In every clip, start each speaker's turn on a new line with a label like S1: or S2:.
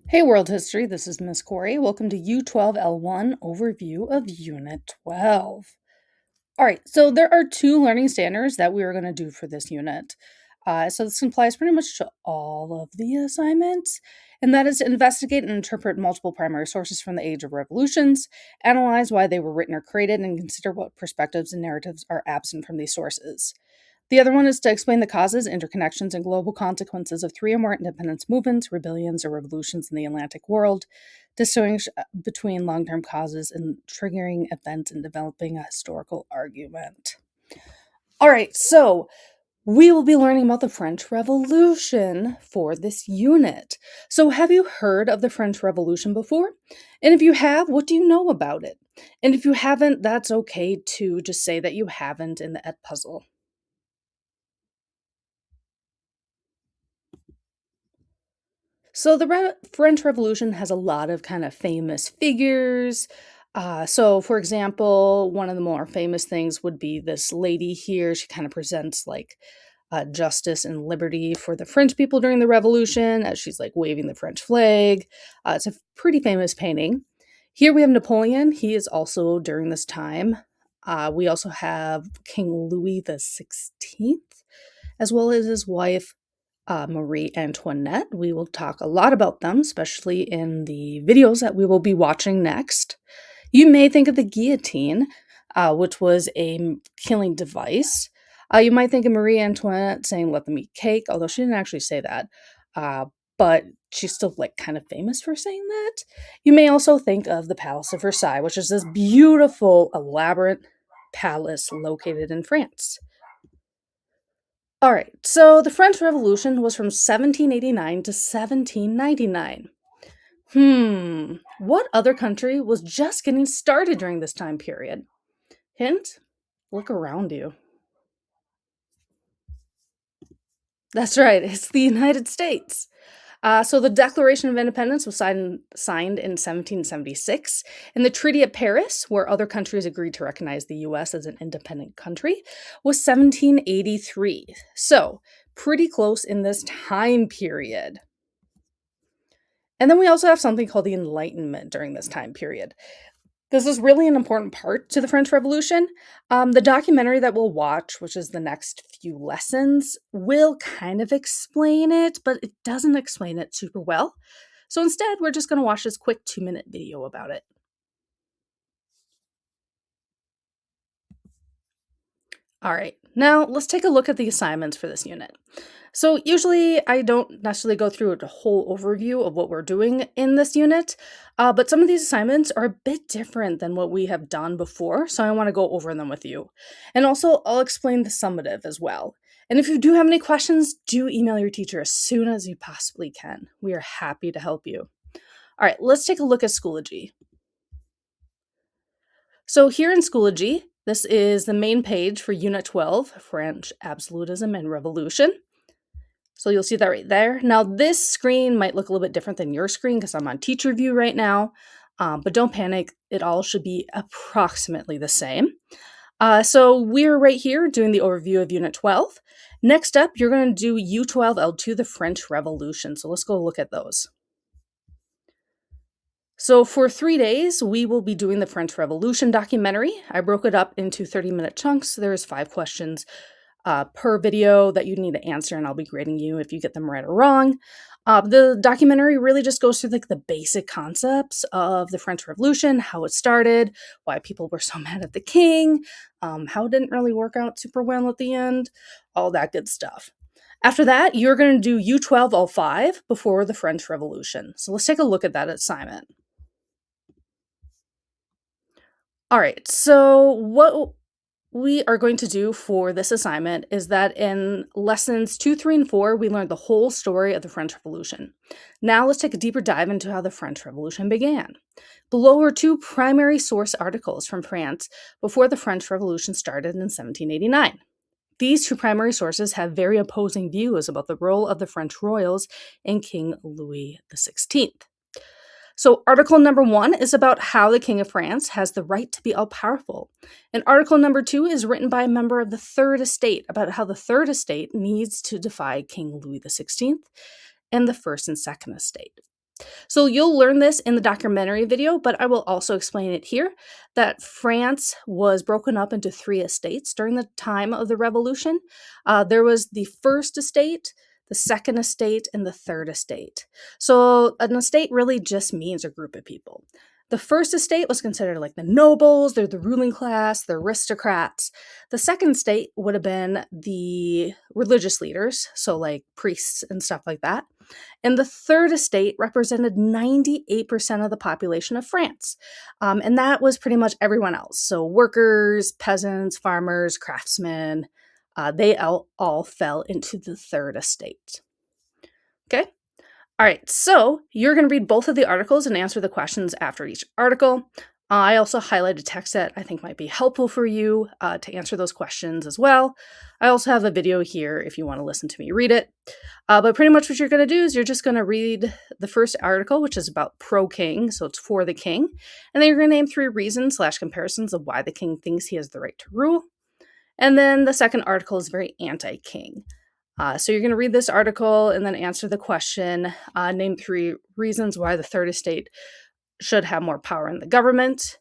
S1: Hey World History, this is Miss Corey. Welcome to U12L1 overview of Unit 12. All right, so there are two learning standards that we are going to do for this unit. So this applies pretty much to all of the assignments, and that is to investigate and interpret multiple primary sources from the age of revolutions, analyze why they were written or created, and consider what perspectives and narratives are absent from these sources. The other one is to explain the causes, interconnections, and global consequences of three or more independence movements, rebellions, or revolutions in the Atlantic world, distinguish between long term causes and triggering events and developing a historical argument. All right, so we will be learning about the French Revolution for this unit. So, have you heard of the French Revolution before? And if you have, what do you know about it? And if you haven't, that's okay too. Just say that you haven't in the Ed puzzle. So the French Revolution has a lot of kind of famous figures. So, for example, one of the more famous things would be this lady here. She kind of presents like justice and liberty for the French people during the Revolution as she's like waving the French flag. It's a pretty famous painting. Here we have Napoleon. He is also during this time. We also have King Louis the 16th, as well as his wife Marie Antoinette. We will talk a lot about them, especially in the videos that we will be watching next. You may think of the guillotine, which was a killing device. You might think of Marie Antoinette saying, "Let them eat cake," although she didn't actually say that. But she's still like kind of famous for saying that. You may also think of the Palace of Versailles, which is this beautiful, elaborate palace located in France. All right, so the French Revolution was from 1789 to 1799. What other country was just getting started during this time period? Hint? Look around you. That's right, it's the United States. So the Declaration of Independence was signed in 1776, and the Treaty of Paris, where other countries agreed to recognize the U.S. as an independent country, was 1783. So pretty close in this time period. And then we also have something called the Enlightenment during this time period. This is really an important part to the French Revolution. The documentary that we'll watch, which is the next few lessons, will kind of explain it, but it doesn't explain it super well. So instead, we're just going to watch this quick 2-minute video about it. All right, now let's take a look at the assignments for this unit. So usually I don't necessarily go through a whole overview of what we're doing in this unit, but some of these assignments are a bit different than what we have done before, so I want to go over them with you. And also, I'll explain the summative as well. And if you do have any questions, do email your teacher as soon as you possibly can. We are happy to help you. All right, let's take a look at Schoology. So here in Schoology, this is the main page for Unit 12, French Absolutism and Revolution. So you'll see that right there. Now this screen might look a little bit different than your screen because I'm on teacher view right now, but don't panic. It all should be approximately the same. So we're right here doing the overview of Unit 12. Next up, you're going to do U12L2, the French Revolution. So let's go look at those. So for 3 days, we will be doing the French Revolution documentary. I broke it up into 30-minute chunks. There's 5 questions per video that you need to answer, and I'll be grading you if you get them right or wrong. The documentary really just goes through like the basic concepts of the French Revolution, how it started, why people were so mad at the king, how it didn't really work out super well at the end, all that good stuff. After that, you're going to do U12L5 before the French Revolution. So let's take a look at that assignment. All right, so what we are going to do for this assignment is that in lessons 2, 3, and 4, we learned the whole story of the French Revolution. Now let's take a deeper dive into how the French Revolution began. Below are 2 primary source articles from France before the French Revolution started in 1789. These 2 primary sources have very opposing views about the role of the French royals in King Louis XVI. So article number 1 is about how the King of France has the right to be all-powerful. And article number 2 is written by a member of the Third Estate about how the Third Estate needs to defy King Louis XVI and the First and Second Estate. So you'll learn this in the documentary video, but I will also explain it here that France was broken up into three estates during the time of the revolution. There was the first estate, the second estate, and the third estate. So an estate really just means a group of people. The first estate was considered like the nobles, they're the ruling class, the aristocrats. The second estate would have been the religious leaders, so like priests and stuff like that. And the third estate represented 98% of the population of France. And that was pretty much everyone else. So workers, peasants, farmers, craftsmen, they all fell into the third estate. Okay? All right, so you're going to read both of the articles and answer the questions after each article. I also highlighted text that I think might be helpful for you to answer those questions as well. I also have a video here if you want to listen to me read it. But pretty much what you're going to do is you're just going to read the first article, which is about pro-king, so it's for the king. And then you're going to name 3 reasons / comparisons of why the king thinks he has the right to rule. And then the second article is very anti-king. So you're going to read this article and then answer the question, name 3 reasons why the third estate should have more power in the government.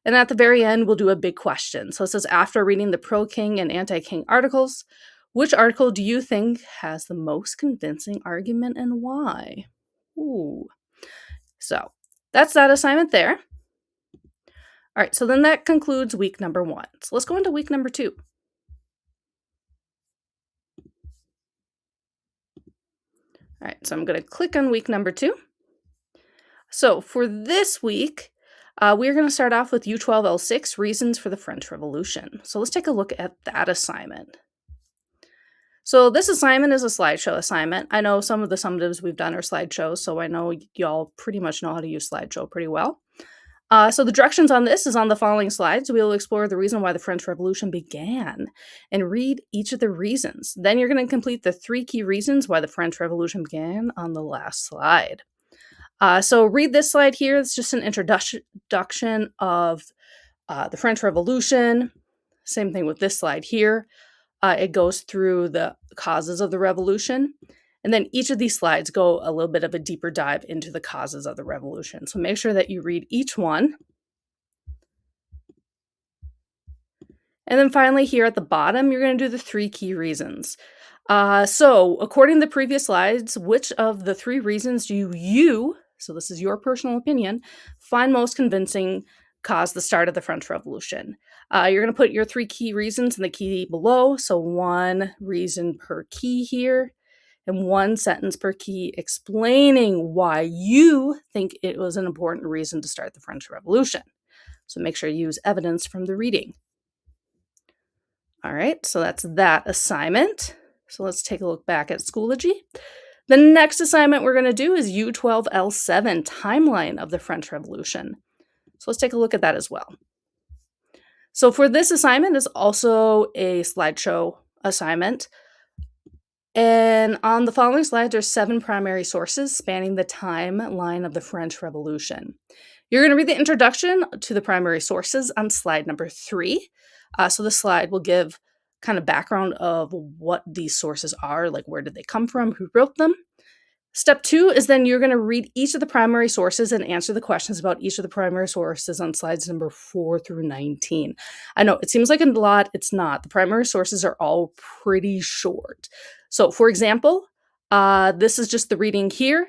S1: And at the very end, we'll do a big question. So it says, after reading the pro-king and anti-king articles, which article do you think has the most convincing argument and why? Ooh. So that's that assignment there. All right, so then that concludes week number 1. So let's go into week number 2. All right, so I'm going to click on week number 2. So for this week, we're going to start off with U12 L6, Reasons for the French Revolution. So let's take a look at that assignment. So this assignment is a slideshow assignment. I know some of the summatives we've done are slideshows, so I know y'all pretty much know how to use slideshow pretty well. So the directions on this is on the following slides. We will explore the reason why the French Revolution began and read each of the reasons. Then you're going to complete the 3 key reasons why the French Revolution began on the last slide. So read this slide here. It's just an introduction of the French Revolution. Same thing with this slide here. It goes through the causes of the revolution. And then each of these slides go a little bit of a deeper dive into the causes of the revolution. So make sure that you read each one. And then finally here at the bottom, you're going to do the 3 key reasons. So according to the previous slides, which of the 3 reasons do you, so this is your personal opinion, find most convincing caused the start of the French Revolution? You're going to put your 3 key reasons in the key below. So 1 reason per key here, and 1 sentence per key explaining why you think it was an important reason to start the French Revolution. So make sure you use evidence from the reading. All right, so that's that assignment. So let's take a look back at Schoology. The next assignment we're going to do is U12 L7, Timeline of the French Revolution. So let's take a look at that as well. So for this assignment is also a slideshow assignment. And on the following slides, there's 7 primary sources spanning the timeline of the French Revolution. You're going to read the introduction to the primary sources on slide number 3. So the slide will give kind of background of what these sources are, like where did they come from, who wrote them. Step 2 is then you're going to read each of the primary sources and answer the questions about each of the primary sources on slides number 4 through 19. I know it seems like a lot, it's not. The primary sources are all pretty short. So for example, this is just the reading here.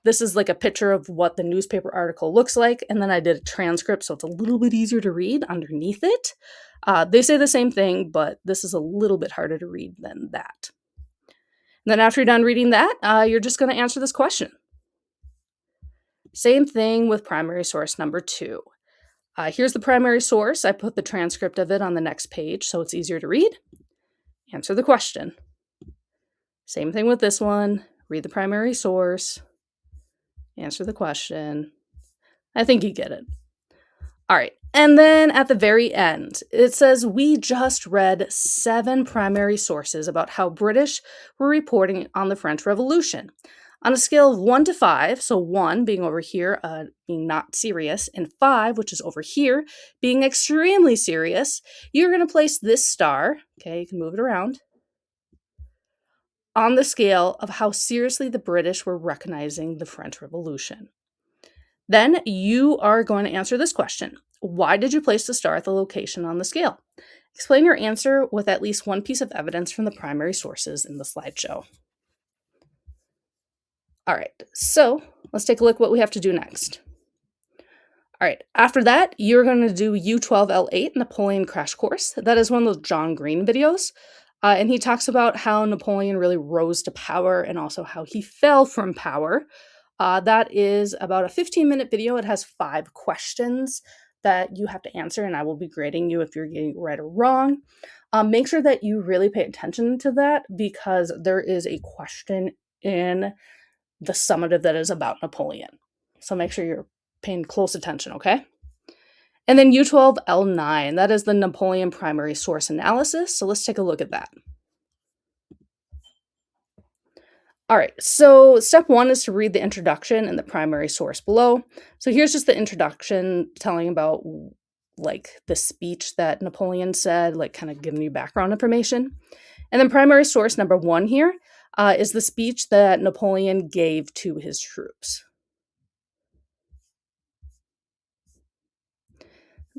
S1: This is like a picture of what the newspaper article looks like, and then I did a transcript, so it's a little bit easier to read underneath it. They say the same thing, but this is a little bit harder to read than that. And then after you're done reading that, you're just going to answer this question. Same thing with primary source number 2. Here's the primary source. I put the transcript of it on the next page, so it's easier to read. Answer the question. Same thing with this one. Read the primary source. Answer the question. I think you get it. All right. And then at the very end, it says, we just read 7 primary sources about how British were reporting on the French Revolution. On a scale of 1 to 5, so 1 being over here, being not serious, and 5, which is over here, being extremely serious, you're going to place this star, okay, you can move it around, on the scale of how seriously the British were recognizing the French Revolution. Then you are going to answer this question. Why did you place the star at the location on the scale? Explain your answer with at least one piece of evidence from the primary sources in the slideshow. All right, so let's take a look at what we have to do next. All right, after that, you're going to do U12L8 Napoleon Crash Course. That is one of those John Green videos. And he talks about how Napoleon really rose to power and also how he fell from power. That is about a 15-minute video. It has 5 questions that you have to answer, and I will be grading you if you're getting it right or wrong. Make sure that you really pay attention to that because there is a question in the summative that is about Napoleon. So make sure you're paying close attention, okay? And then U12L9, that is the Napoleon primary source analysis. So let's take a look at that. All right, so step 1 is to read the introduction and the primary source below. So here's just the introduction telling about like the speech that Napoleon said, like kind of giving you background information. And then primary source number 1 here is the speech that Napoleon gave to his troops.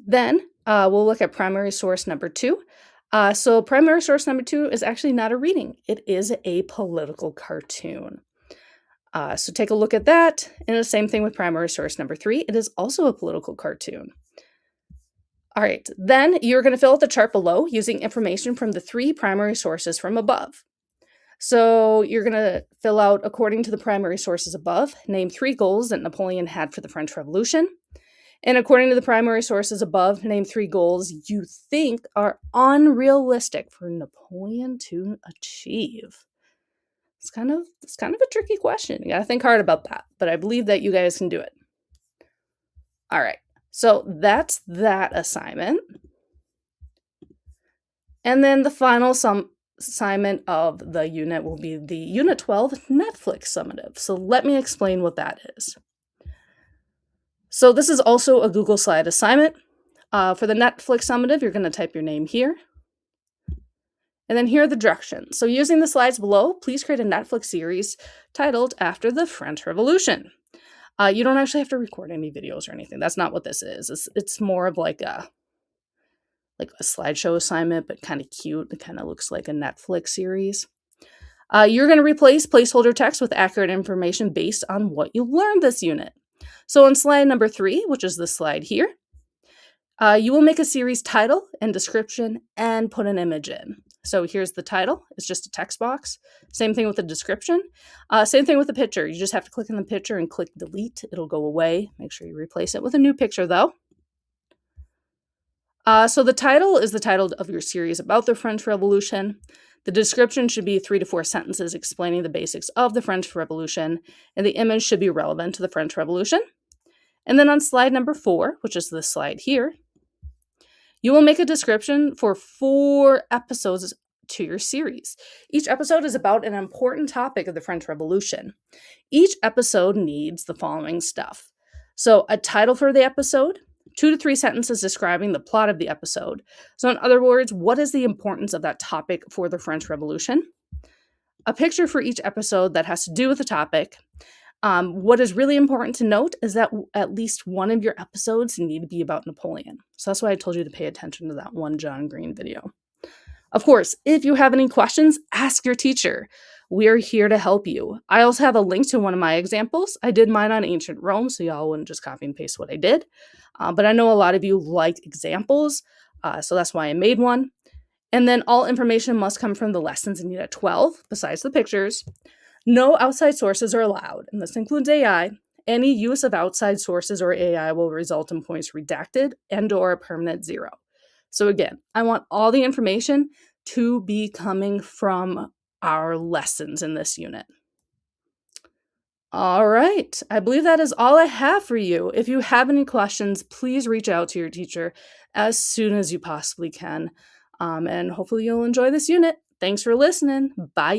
S1: Then we'll look at primary source number 2. So primary source number 2 is actually not a reading. It is a political cartoon. So take a look at that. And the same thing with primary source number 3. It is also a political cartoon. All right, then you're going to fill out the chart below using information from the 3 primary sources from above. So you're going to fill out, according to the primary sources above, name 3 goals that Napoleon had for the French Revolution. And according to the primary sources above, name 3 goals you think are unrealistic for Napoleon to achieve. It's kind of a tricky question. You got to think hard about that, but I believe that you guys can do it. All right, so that's that assignment. And then the final assignment of the unit will be the Unit 12 Netflix summative. So let me explain what that is. So this is also a Google Slide assignment. For the Netflix summative, you're going to type your name here. And then here are the directions. So using the slides below, please create a Netflix series titled After the French Revolution. You don't actually have to record any videos or anything. That's not what this is. It's more of like a slideshow assignment, but kind of cute. It kind of looks like a Netflix series. You're going to replace placeholder text with accurate information based on what you learned this unit. So on slide number 3, which is this slide here, you will make a series title and description and put an image in. So here's the title. It's just a text box. Same thing with the description. Same thing with the picture. You just have to click on the picture and click delete. It'll go away. Make sure you replace it with a new picture though. So the title is the title of your series about the French Revolution. The description should be 3 to 4 sentences explaining the basics of the French Revolution, and the image should be relevant to the French Revolution. And then on slide number 4, which is this slide here, you will make a description for 4 episodes to your series. Each episode is about an important topic of the French Revolution. Each episode needs the following stuff. So a title for the episode, 2 to 3 sentences describing the plot of the episode. So in other words, what is the importance of that topic for the French Revolution? A picture for each episode that has to do with the topic. What is really important to note is that at least one of your episodes need to be about Napoleon. So that's why I told you to pay attention to that one John Green video. Of course, if you have any questions, ask your teacher. We're here to help you. I also have a link to one of my examples. I did mine on ancient Rome, so y'all wouldn't just copy and paste what I did. But I know a lot of you like examples, so that's why I made one. And then all information must come from the lessons in Unit 12, besides the pictures. No outside sources are allowed, and this includes AI. Any use of outside sources or AI will result in points redacted and/or a permanent 0. So again, I want all the information to be coming from our lessons in this unit. All right, I believe that is all I have for you. If you have any questions, please reach out to your teacher as soon as you possibly can. And hopefully you'll enjoy this unit. Thanks for listening. Bye.